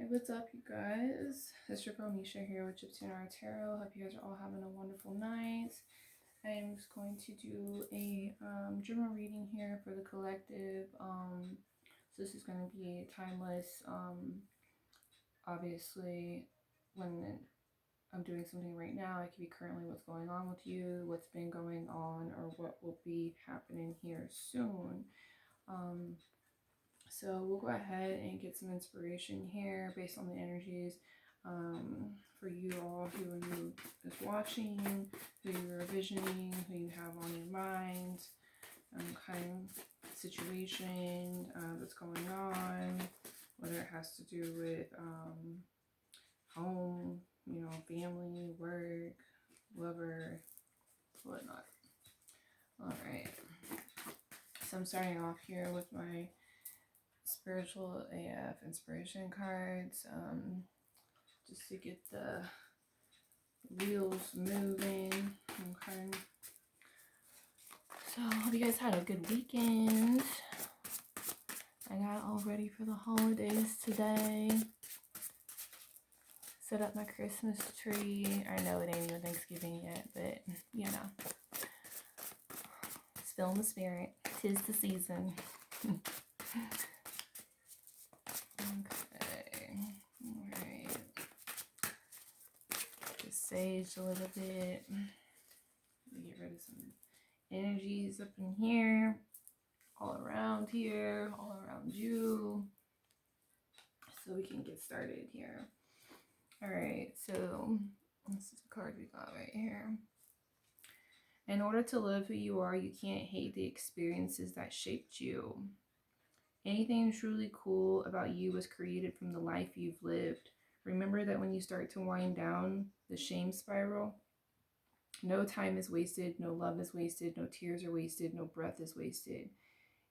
Hey, what's up, you guys? It's your girl Misha here with Gypsy and Tarot. Hope you guys are all having a wonderful night. I'm just going to do a general reading here for the collective. So this is going to be timeless. Obviously, when I'm doing something right now, it could be currently what's going on with you, what's been going on, or what will be happening here soon. So we'll go ahead and get some inspiration here based on the energies for you all who are you is watching, who you're envisioning, who you have on your mind, kind of situation that's going on, whether it has to do with home, family, work, lover, whatnot. All right. So I'm starting off here with my spiritual AF inspiration cards, just to get the wheels moving. Okay. So hope you guys had a good weekend. I got all ready for the holidays today. Set up my Christmas tree. I know it ain't even Thanksgiving yet, but it's feeling the spirit. 'Tis the season. Sage a little bit. Get rid of some energies up in here, all around here, all around you, so we can get started here. All right, so this is the card we got right here. In order to live who you are, you can't hate the experiences that shaped you. Anything truly cool about you was created from the life you've lived. Remember that when you start to wind down the shame spiral, no time is wasted, no love is wasted, no tears are wasted, no breath is wasted.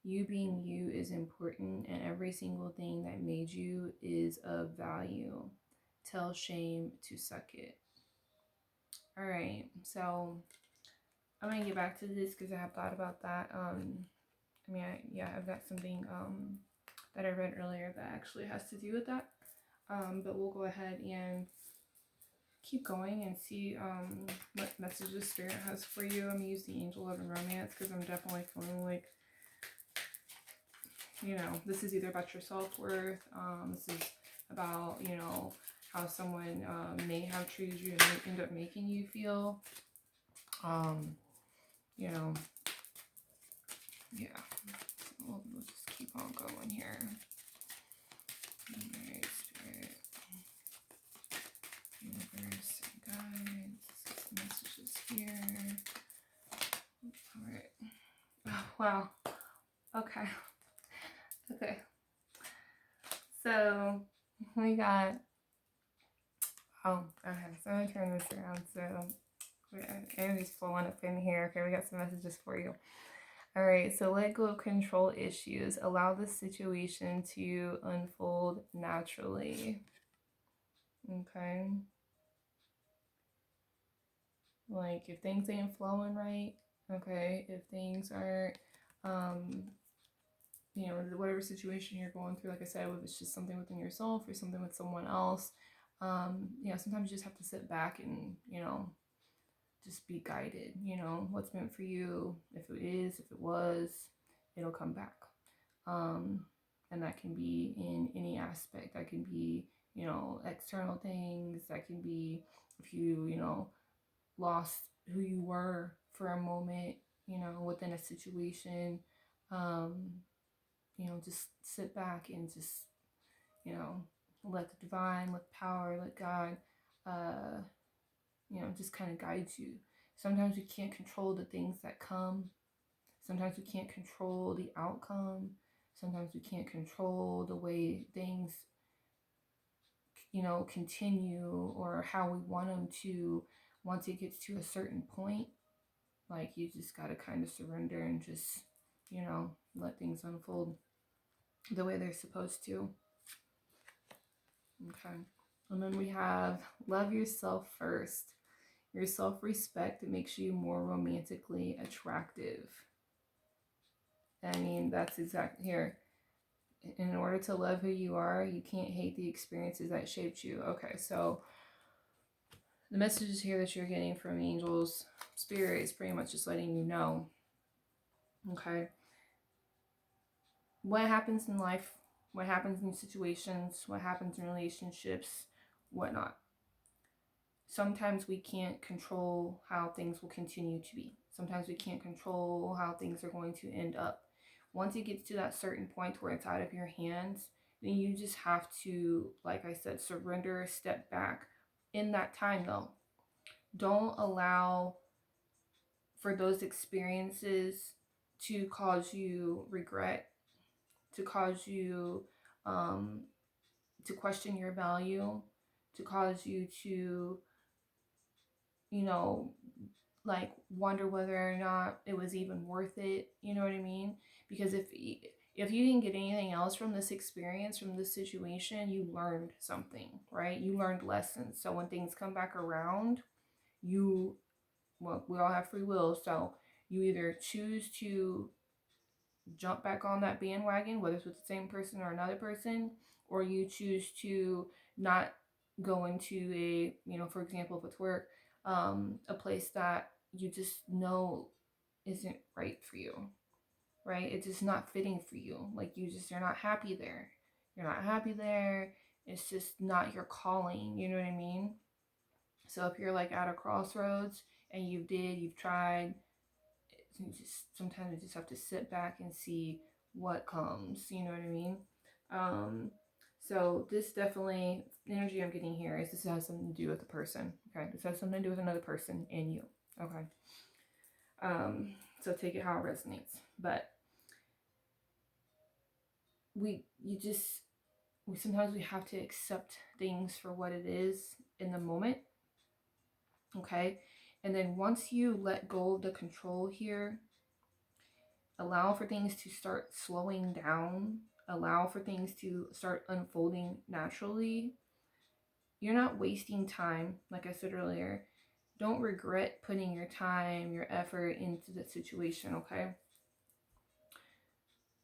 You being you is important, and every single thing that made you is of value. Tell shame to suck it. All right, so I'm gonna get back to this because I have thought about that. I've got something that I read earlier that actually has to do with that. But we'll go ahead and keep going and see what messages Spirit has for you. I'm going to use the Angel Love and Romance because I'm definitely feeling like, this is either about your self-worth. This is about, how someone may have treated you and may end up making you feel. Yeah. So we'll just keep on going here. All right, Spirit. Universe, guides, messages here. All right. Oh, wow. Okay. So we got. Oh, okay. So I'm gonna turn this around. So energy's flowing up in here. Okay, we got some messages for you. All right. So let go of control issues. Allow the situation to unfold naturally. Okay. Like if things ain't flowing right, okay, if things aren't, whatever situation you're going through, like I said, if it's just something within yourself or something with someone else, sometimes you just have to sit back and, just be guided, what's meant for you. If it is, if it was, it'll come back. And that can be in any aspect. That can be, external things. That can be if you, lost who you were for a moment, within a situation. Just sit back and just, let the divine, let power, let God, just kind of guide you. Sometimes we can't control the things that come. Sometimes we can't control the outcome. Sometimes we can't control the way things, continue or how we want them to once it gets to a certain point. Like you just got to kind of surrender and just, let things unfold the way they're supposed to. Okay. And then we have love yourself first. Your self-respect makes you more romantically attractive. I mean, that's exactly here. in order to love who you are, you can't hate the experiences that shaped you. Okay, so the messages here that you're getting from angels, spirit is pretty much just letting you know, okay, what happens in life, what happens in situations, what happens in relationships, whatnot. Sometimes we can't control how things will continue to be. Sometimes we can't control how things are going to end up. Once it gets to that certain point where it's out of your hands, then you just have to, like I said, surrender, step back. In that time, though, don't allow for those experiences to cause you regret, to cause you um, to question your value, to cause you to, you know, like wonder whether or not it was even worth it. You know what I mean? Because if you didn't get anything else from this experience, from this situation, you learned something, right? You learned lessons. So when things come back around, you, well, we all have free will, so you either choose to jump back on that bandwagon, whether it's with the same person or another person, or you choose to not go into a, you know, for example, if it's work, a place that you just know isn't right for you, right? It's just not fitting for you. Like you're not happy there. You're not happy there. It's just not your calling. You know what I mean? So if you're like at a crossroads and you've tried, you just sometimes you just have to sit back and see what comes. You know what I mean? Um, so this definitely energy I'm getting here is this has something to do with the person. Okay, this has something to do with another person and you. Okay. So take it how it resonates. But you just we sometimes we have to accept things for what it is in the moment. Okay. And then once you let go of the control here, allow for things to start slowing down, allow for things to start unfolding naturally. You're not wasting time, like I said earlier. Don't regret putting your time, your effort into the situation, okay?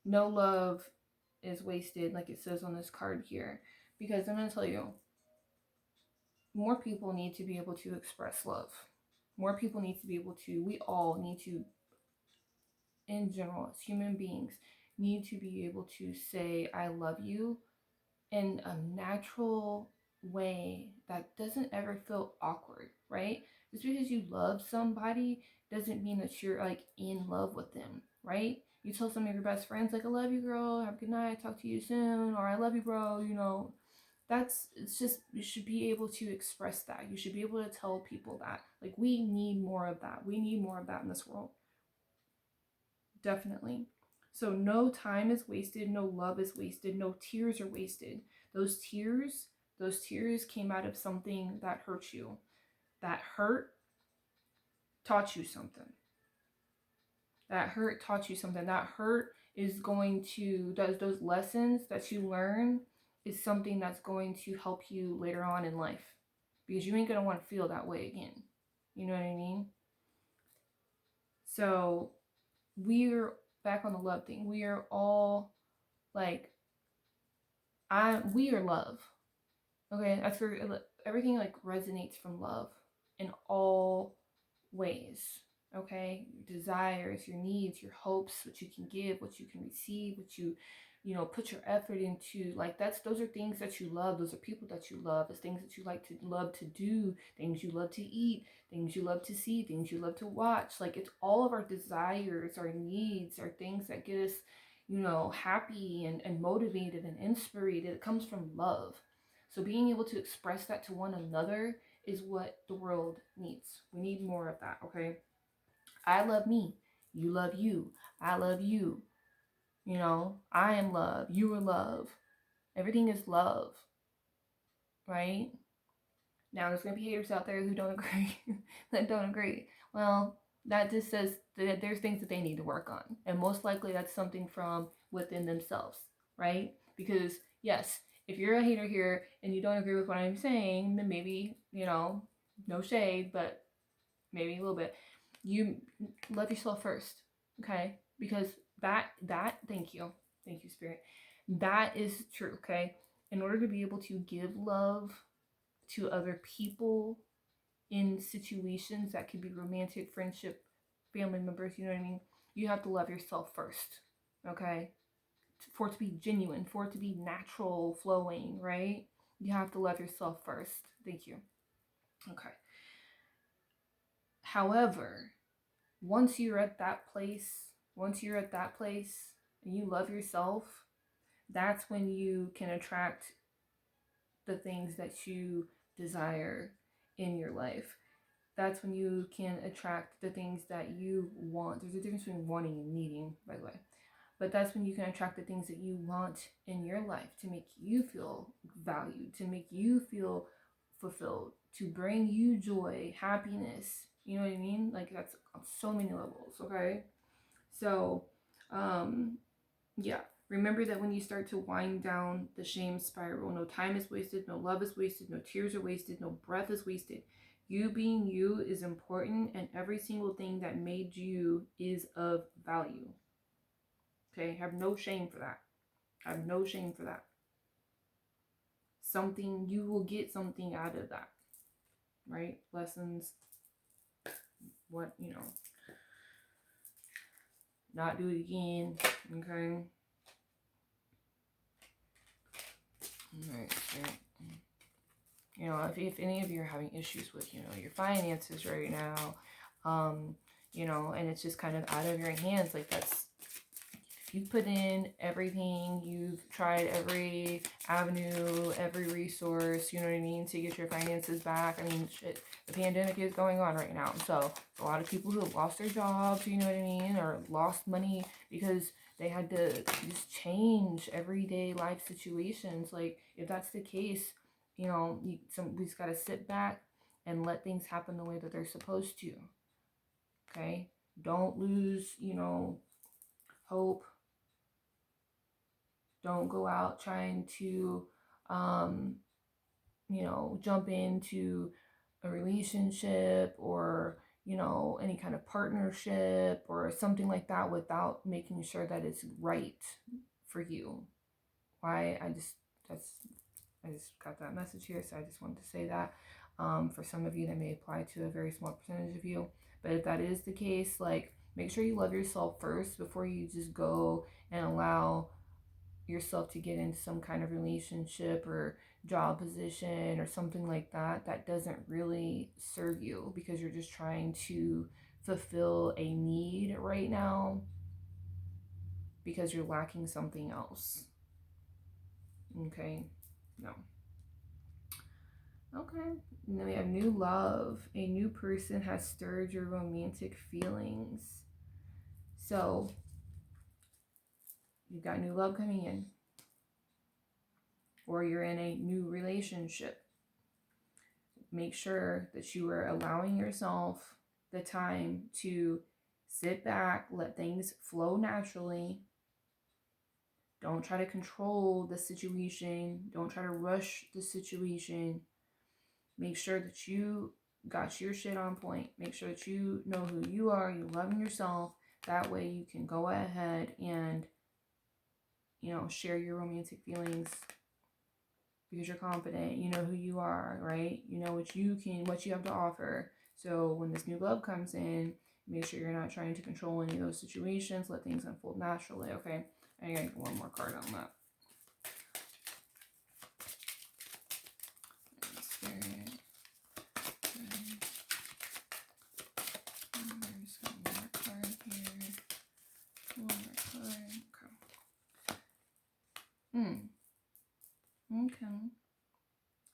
No love is wasted, like it says on this card here. Because I'm going to tell you, more people need to be able to express love. More people need to be able to, we all need to, in general, as human beings, need to be able to say, I love you in a natural way that doesn't ever feel awkward, right? Just because you love somebody doesn't mean that you're like in love with them, right? You tell some of your best friends, like, I love you, girl, have a good night, talk to you soon, or I love you, bro, you know. It's just, you should be able to express that. You should be able to tell people that. Like, we need more of that. We need more of that in this world. Definitely. So no time is wasted, no love is wasted, no tears are wasted. Those tears, those tears came out of something that hurt you. That hurt taught you something. That hurt taught you something. That hurt is going to, those lessons that you learn is something that's going to help you later on in life. Because you ain't going to want to feel that way again. You know what I mean? So we're back on the love thing. We are all like, we are love. Okay, that's where everything like resonates from love in all ways. Okay, your desires, your needs, your hopes, what you can give, what you can receive, what you know, put your effort into. Like those are things that you love. Those are people that you love. It's things that you love to do, things you love to eat, things you love to see, things you love to watch. Like it's all of our desires, our needs, our things that get us, you know, happy and motivated and inspired. It comes from love. So being able to express that to one another is what the world needs. We need more of that, okay? I love me. You love you. I love you. You know, I am love. You are love. Everything is love, right? Now, there's going to be haters out there who don't agree, that don't agree. Well, that just says that there's things that they need to work on. And most likely that's something from within themselves, right? Because, yes, if you're a hater here and you don't agree with what I'm saying, then maybe, you know, no shade, but maybe a little bit. You love yourself first, okay? Because that, thank you, Spirit. That is true, okay? In order to be able to give love to other people in situations that could be romantic, friendship, family members, you know what I mean? You have to love yourself first, okay? For it to be genuine, for it to be natural, flowing, right? You have to love yourself first. Thank you. Okay. However, once you're at that place, once you're at that place and you love yourself, that's when you can attract the things that you desire in your life. That's when you can attract the things that you want. There's a difference between wanting and needing, by the way. But that's when you can attract the things that you want in your life to make you feel valued, to make you feel fulfilled, to bring you joy, happiness. You know what I mean? Like that's on so many levels, okay? So, yeah. Remember that when you start to wind down the shame spiral, no time is wasted, no love is wasted, no tears are wasted, no breath is wasted. You being you is important, and every single thing that made you is of value. Okay? Have no shame for that. Have no shame for that. Something, you will get something out of that, right? Lessons, what, not do it again, okay? All right, right. If any of you are having issues with, your finances right now, and it's just kind of out of your hands, like that's, if you put in everything, you've tried every avenue, every resource, you know what I mean, to get your finances back. I mean, shit, the pandemic is going on right now. So a lot of people who have lost their jobs, you know what I mean, or lost money because they had to just change everyday life situations. Like if that's the case, we just got to sit back and let things happen the way that they're supposed to. Okay? Don't lose, hope. Don't go out trying to, jump into a relationship or, any kind of partnership or something like that without making sure that it's right for you. Why? I just got that message here, so I just wanted to say that. For some of you, that may apply to a very small percentage of you. But if that is the case, like, make sure you love yourself first before you just go and allow yourself to get into some kind of relationship or job position or something like that that doesn't really serve you because you're just trying to fulfill a need right now because you're lacking something else. Okay? No. Okay. And then we have new love. A new person has stirred your romantic feelings. So, you've got new love coming in. Or you're in a new relationship. Make sure that you are allowing yourself the time to sit back, let things flow naturally. Don't try to control the situation. Don't try to rush the situation. Make sure that you got your shit on point. Make sure that you know who you are, you're loving yourself. That way you can go ahead and, share your romantic feelings because you're confident. You know who you are, right? You know what you have to offer. So when this new love comes in, make sure you're not trying to control any of those situations. Let things unfold naturally, okay? I gotta get one more card on that. Spirit. There's one more card here. One more card. Okay. Okay.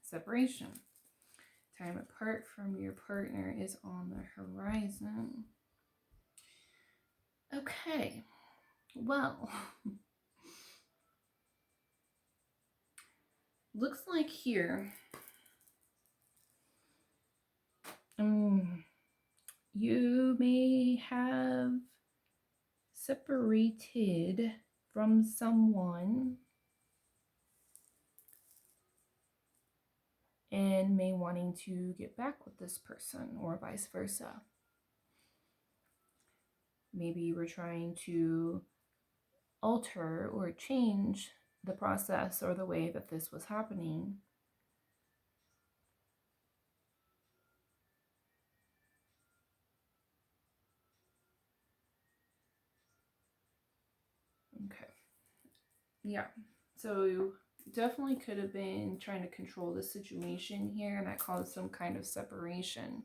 Separation. Time apart from your partner is on the horizon. Okay. Well, looks like here you may have separated from someone and may wanting to get back with this person or vice versa. Maybe you were trying to alter or change the process or the way that this was happening. Okay. Yeah. So you definitely could have been trying to control the situation here, and that caused some kind of separation.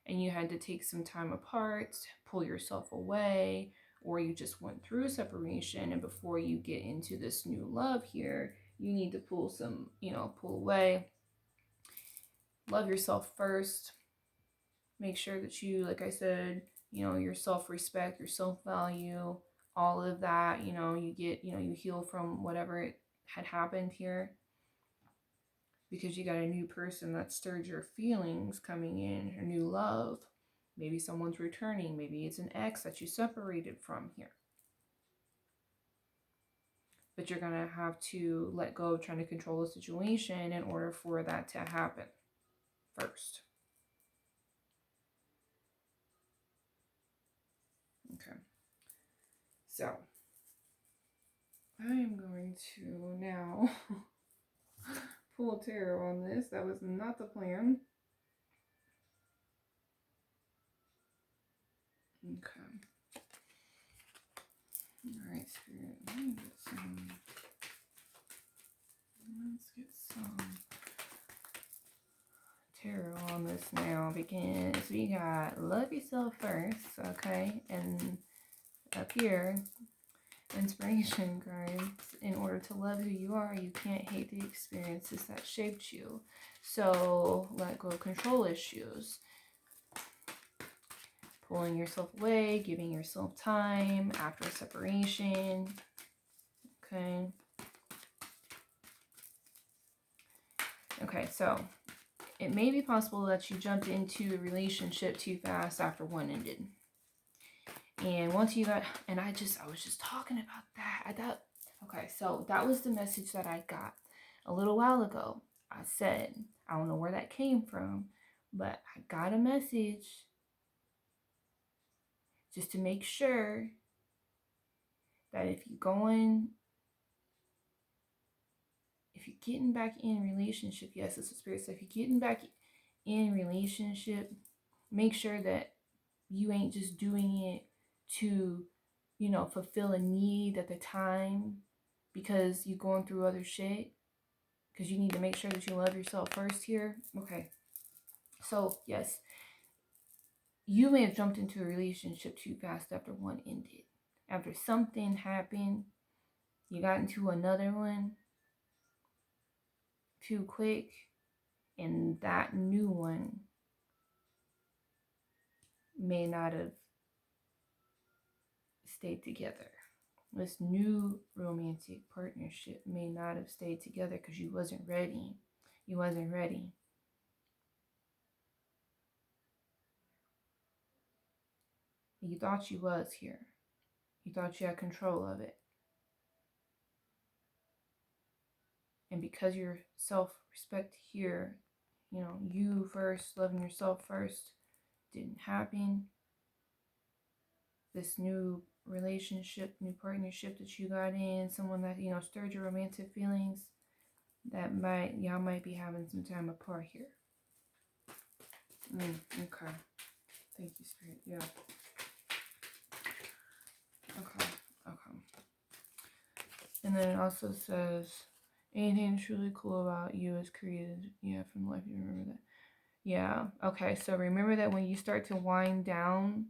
And you had to take some time apart, pull yourself away, or you just went through separation. And before you get into this new love here, you need to pull away, love yourself first, make sure that you, like I said, your self-respect, your self-value, all of that, you heal from whatever it had happened here, because you got a new person that stirred your feelings coming in, a new love. Maybe someone's returning, maybe it's an ex that you separated from here. But you're going to have to let go of trying to control the situation in order for that to happen first. Okay. So I am going to now pull a tarot on this. That was not the plan. Okay. All right, Spirit. Let's get some tarot on this now, because we got love yourself first, okay? And up here, inspiration cards. In order to love who you are, you can't hate the experiences that shaped you. So let go of control issues. Pulling yourself away, giving yourself time after a separation. Okay. Okay, so it may be possible that you jumped into a relationship too fast after one ended. And once you got, and I was just talking about that. I thought, okay, so that was the message that I got a little while ago. I said, I don't know where that came from, but I got a message just to make sure that if you're getting back in relationship, yes, it's a spirit. So if you're getting back in relationship, make sure that you ain't just doing it to, fulfill a need at the time because you're going through other shit. Because you need to make sure that you love yourself first here. Okay. So, yes, you may have jumped into a relationship too fast after one ended. After something happened, you got into another one too quick, and that new one may not have stayed together. This new romantic partnership may not have stayed together because you wasn't ready. You wasn't ready. You thought you was here. You thought you had control of it. And because your self-respect here, you first, loving yourself first, didn't happen. This new relationship, new partnership that you got in, someone that, stirred your romantic feelings, y'all might be having some time apart here. Okay. Thank you, Spirit. Yeah. Okay. And then it also says, anything truly cool about you is created, from life. You remember that? Yeah. Okay. So remember that when you start to wind down,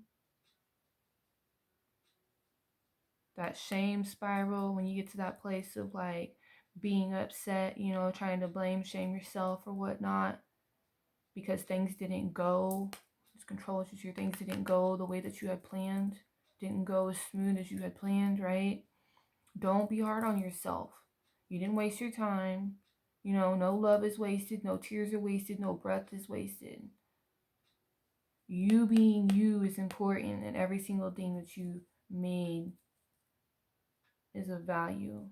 that shame spiral, when you get to that place of like being upset, trying to shame yourself or whatnot, because things didn't go, this control issues here, things didn't go the way that you had planned, didn't go as smooth as you had planned, right? Don't be hard on yourself. You didn't waste your time. No love is wasted, no tears are wasted, no breath is wasted. You being you is important, and every single thing that you made is of value.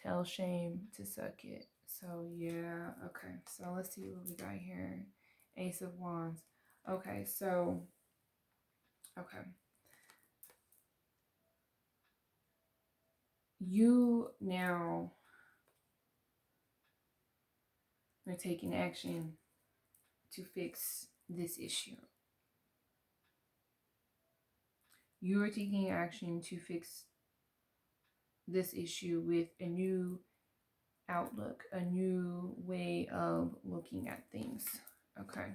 Tell shame to suck it. So yeah, okay. So let's see what we got here. Ace of Wands. Okay, so okay. you now are taking action to fix this issue. You are taking action to fix this issue with a new outlook, a new way of looking at things. Okay.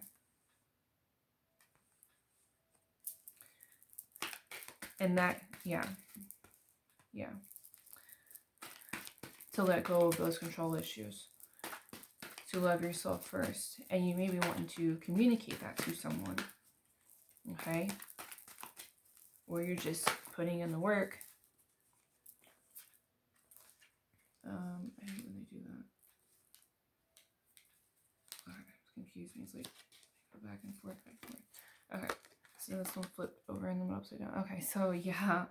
And that, yeah. To let go of those control issues. To love yourself first. And you may be wanting to communicate that to someone. Okay? Or you're just putting in the work. I hate when they do that. Okay, it's confused me. It's like go back and forth, back and forth. Okay, so this one flipped over and then went upside down. Okay, so yeah,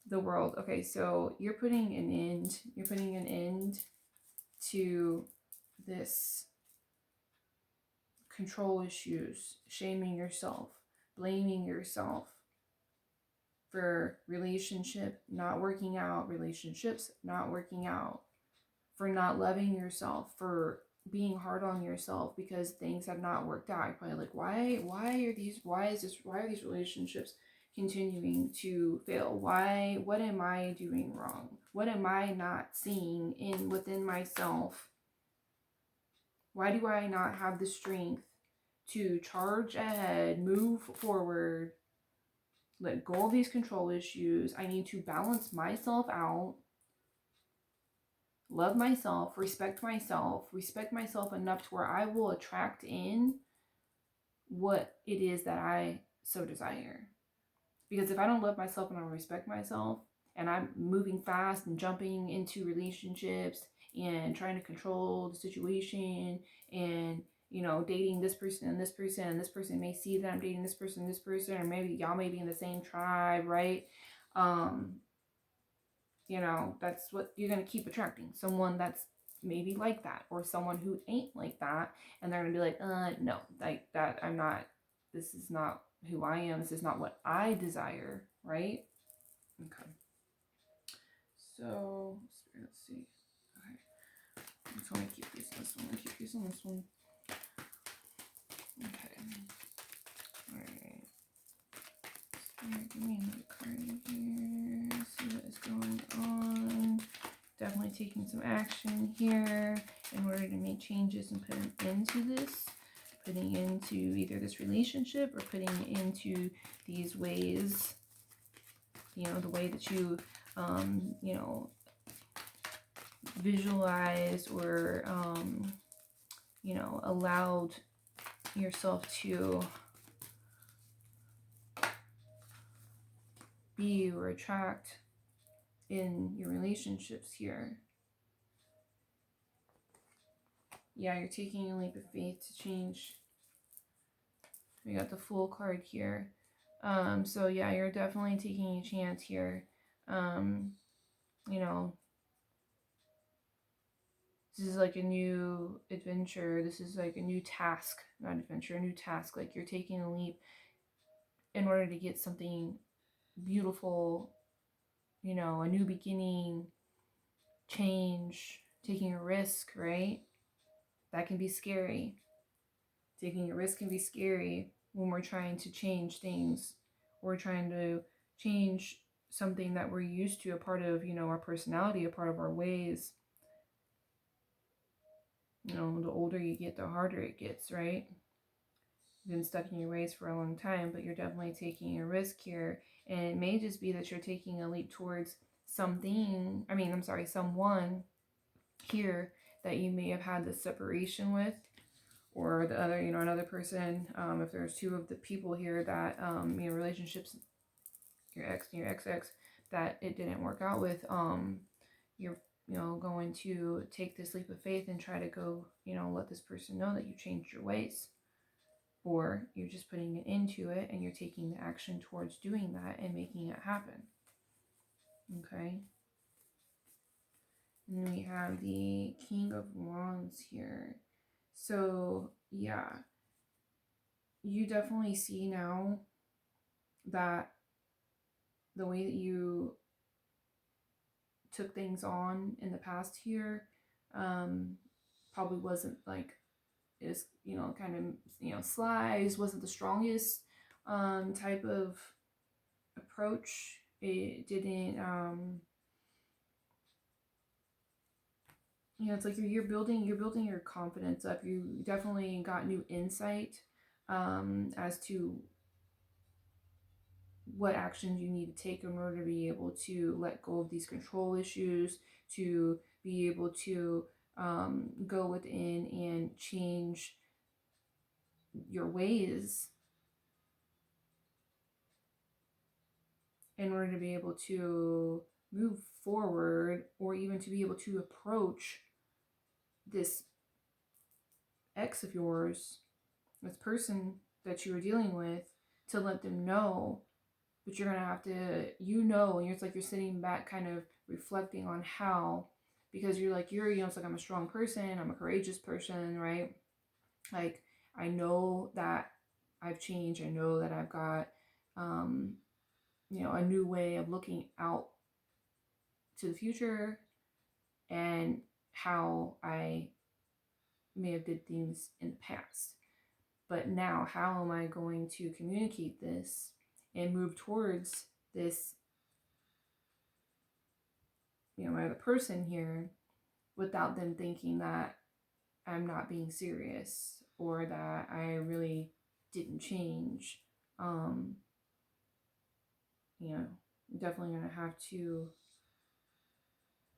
the world. Okay, so you're putting an end. You're putting an end to this control issues, shaming yourself, blaming yourself for relationship not working out, relationships not working out, for not loving yourself, for being hard on yourself because things have not worked out. You're probably like, why are these relationships continuing to fail? What am I doing wrong? What am I not seeing within myself? Why do I not have the strength to charge ahead, move forward, let go of these control issues? I need to balance myself out, love myself, respect myself enough to where I will attract in what it is that I so desire. Because if I don't love myself and I don't respect myself, and I'm moving fast and jumping into relationships and trying to control the situation and, you know, dating this person and this person, and this person may see that I'm dating this person, or maybe y'all may be in the same tribe, right? You know, that's what you're going to keep attracting. Someone that's maybe like that, or someone who ain't like that. And they're going to be like, no, like that, I'm not, this is not who I am. This is not what I desire, right? Okay. So, let's see. Okay. I just want to keep using this one. Keep using this one. Okay. Alright. Give me another card here. See what is going on. Definitely taking some action here in order to make changes and put an end to this. Putting into either this relationship or putting into these ways, you know, the way that you, you know, visualize or, you know, allowed yourself to be or attract in your relationships here. Yeah, you're taking a leap of faith to change. We got the Fool card here. So yeah, you're definitely taking a chance here. You know, this is like a new adventure. This is like a new task, not adventure, a new task. Like you're taking a leap in order to get something beautiful, you know, a new beginning, change, taking a risk, right? That can be scary. Taking a risk can be scary when we're trying to change things. We're trying to change something that we're used to, a part of, you know, our personality, a part of our ways. You know, the older you get, the harder it gets, right? You've been stuck in your ways for a long time, but you're definitely taking a risk here. And it may just be that you're taking a leap towards someone here that you may have had this separation with, or the other, you know, another person. If there's two of the people here that, you know, relationships, your ex and your ex, that it didn't work out with, you're, you know, going to take this leap of faith and try to go, you know, let this person know that you changed your ways. Or you're just putting it into it and you're taking the action towards doing that and making it happen. Okay. And then we have the King of Wands here. So, yeah. You definitely see now that the way that you took things on in the past here, probably wasn't like, is, you know, kind of, you know, slides, wasn't the strongest type of approach. It didn't, you know, it's like you're building your confidence up. You definitely got new insight as to what actions you need to take in order to be able to let go of these control issues, to be able to go within and change your ways in order to be able to move forward, or even to be able to approach this ex of yours, this person that you were dealing with, to let them know. But you're gonna have to, you know, and it's like you're sitting back kind of reflecting on how, because you're like, you know, it's like, I'm a strong person, I'm a courageous person, right? Like, I know that I've changed, I know that I've got you know, a new way of looking out to the future, and how I may have did things in the past. But now, how am I going to communicate this and move towards this, you know, my other person here, without them thinking that I'm not being serious, or that I really didn't change. You know, I'm definitely gonna have to, you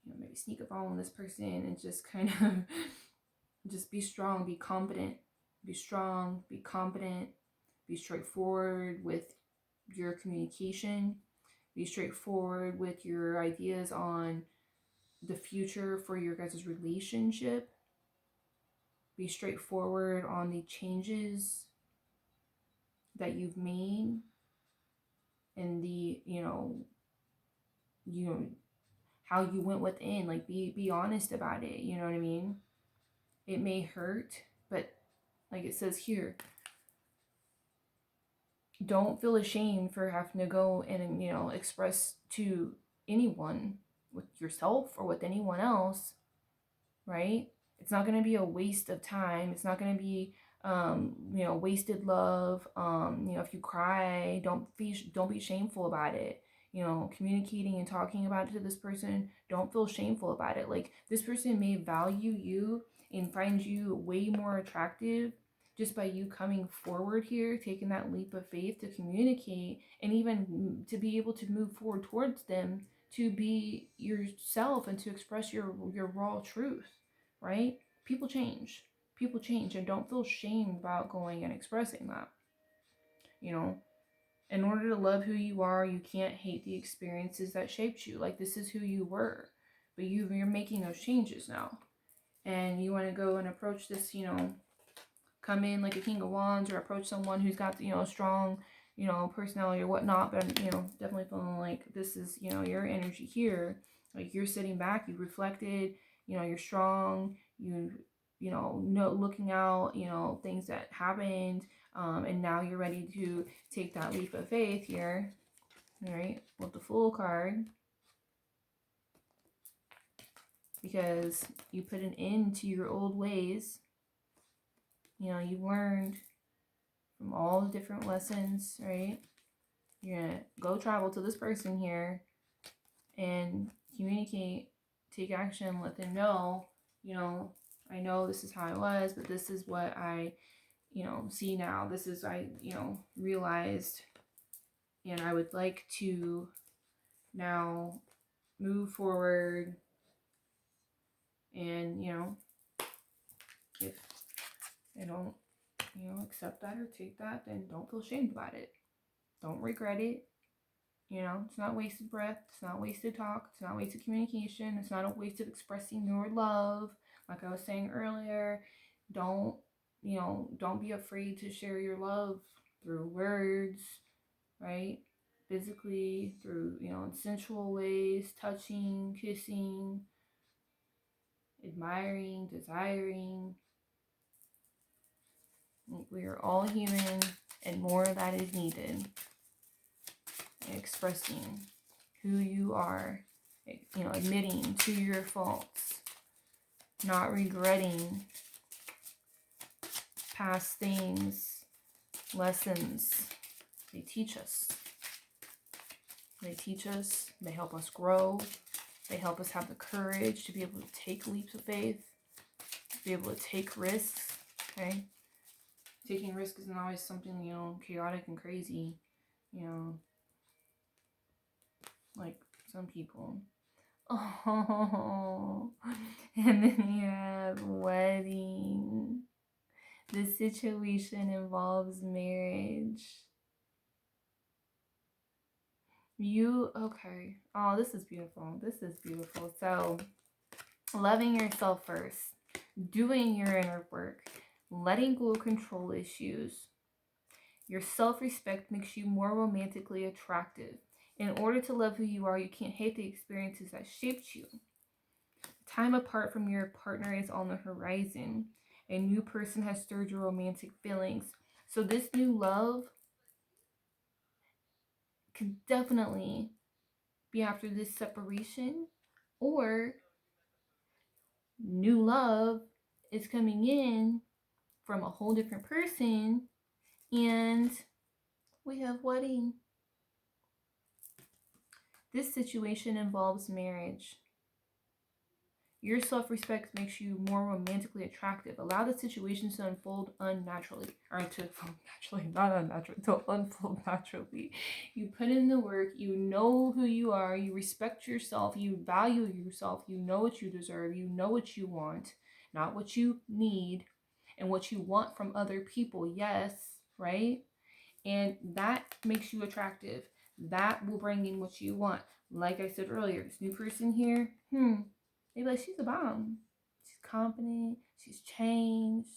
know, maybe sneak up on this person and just kind of just be strong, be confident, be strong, be confident, be straightforward with your communication, be straightforward with your ideas on the future for your guys' relationship, be straightforward on the changes that you've made, and the, you know how you went within. Like, be honest about it, you know what I mean? It may hurt, but like it says here, don't feel ashamed for having to go and, you know, express to anyone, with yourself or with anyone else, right? It's not going to be a waste of time. It's not going to be you know, wasted love. You know, if you cry, don't be shameful about it. You know, communicating and talking about it to this person, don't feel shameful about it. Like, this person may value you and find you way more attractive just by you coming forward here, taking that leap of faith to communicate, and even to be able to move forward towards them, to be yourself and to express your raw truth, right? People change. People change, and don't feel shame about going and expressing that. You know, in order to love who you are, you can't hate the experiences that shaped you. Like, this is who you were, but you're making those changes now, and you want to go and approach this, you know, come in like a king of wands, or approach someone who's got, you know, strong, you know, personality or whatnot. But, you know, definitely feeling like this is, you know, your energy here. Like, you're sitting back, you reflected, you know, you're strong, you know, looking out, you know, things that happened, and now you're ready to take that leap of faith here. All right, with the Fool card, because you put an end to your old ways. You know, you learned from all the different lessons, right? You're gonna go travel to this person here and communicate, take action, let them know, you know, I know this is how I was, but this is what I, you know, see now. This is, I, you know, realized, and I would like to now move forward. And, you know, if they don't, you know, accept that or take that, then don't feel ashamed about it. Don't regret it. You know, it's not wasted breath. It's not wasted talk. It's not wasted communication. It's not a waste of expressing your love. Like I was saying earlier, don't, you know, don't be afraid to share your love through words, right? Physically, through, you know, in sensual ways, touching, kissing, admiring, desiring. We are all human, and more of that is needed. Expressing who you are you know, admitting to your faults, not regretting past things, lessons. They teach us. They teach us. They help us grow. They help us have the courage to be able to take leaps of faith, to be able to take risks, okay? Taking risks isn't always something, you know, chaotic and crazy, you know, like some people. Oh, and then you have wedding. The situation involves marriage. Okay. Oh, this is beautiful. This is beautiful. So, loving yourself first, doing your inner work, letting go of control issues. Your self respect makes you more romantically attractive. In order to love who you are, you can't hate the experiences that shaped you. Time apart from your partner is on the horizon. A new person has stirred your romantic feelings. So, this new love can definitely be after this separation, or new love is coming in from a whole different person, and we have wedding. This situation involves marriage. Your self-respect makes you more romantically attractive. Allow the situation to unfold unnaturally. Or to unfold naturally, not unnaturally, to unfold naturally. You put in the work, you know who you are, you respect yourself, you value yourself, you know what you deserve, you know what you want, not what you need, and what you want from other people. Yes, right? And that makes you attractive. That will bring in what you want. Like I said earlier, this new person here, they be like, she's a bomb. She's confident. She's changed.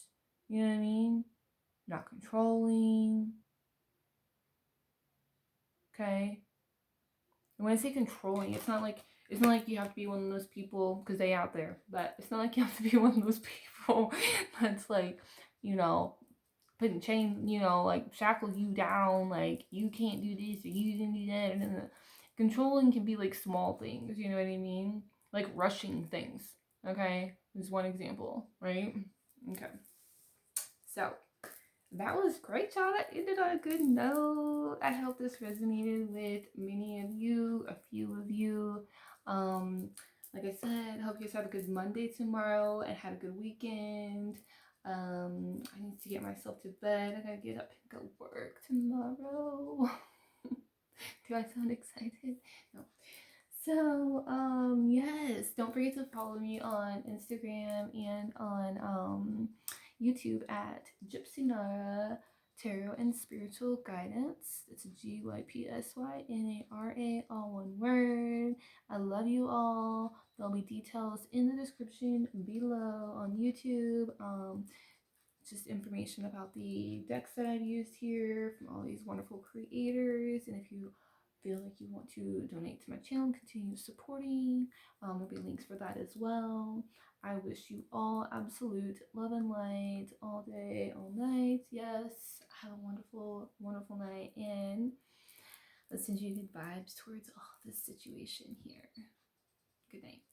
You know what I mean? Not controlling. Okay. And when I say controlling, it's not like you have to be one of those people, because they out there, but it's not like you have to be one of those people that's like, you know, putting chain, you know, like shackle you down, like you can't do this or you can do that. And controlling can be like small things, you know what I mean? Like rushing things. Okay, is one example, right? Okay, so that was great, y'all. That ended on a good note. I hope this resonated with many of you, a few of you. Um, like I said, hope you guys have a good Monday tomorrow and had a good weekend. I need to get myself to bed. I gotta get up and go work tomorrow. Do I sound excited? No. So, yes, don't forget to follow me on Instagram and on YouTube at Gypsy Nara Tarot and Spiritual Guidance. It's GYPSYNARA, all one word. I love you all. There'll be details in the description below on YouTube. Just information about the decks that I've used here from all these wonderful creators. And if you feel like you want to donate to my channel, continue supporting, there'll be links for that as well. I wish you all absolute love and light all day, all night. Yes, have a wonderful, wonderful night, and let's send you good vibes towards all this situation here. Good night.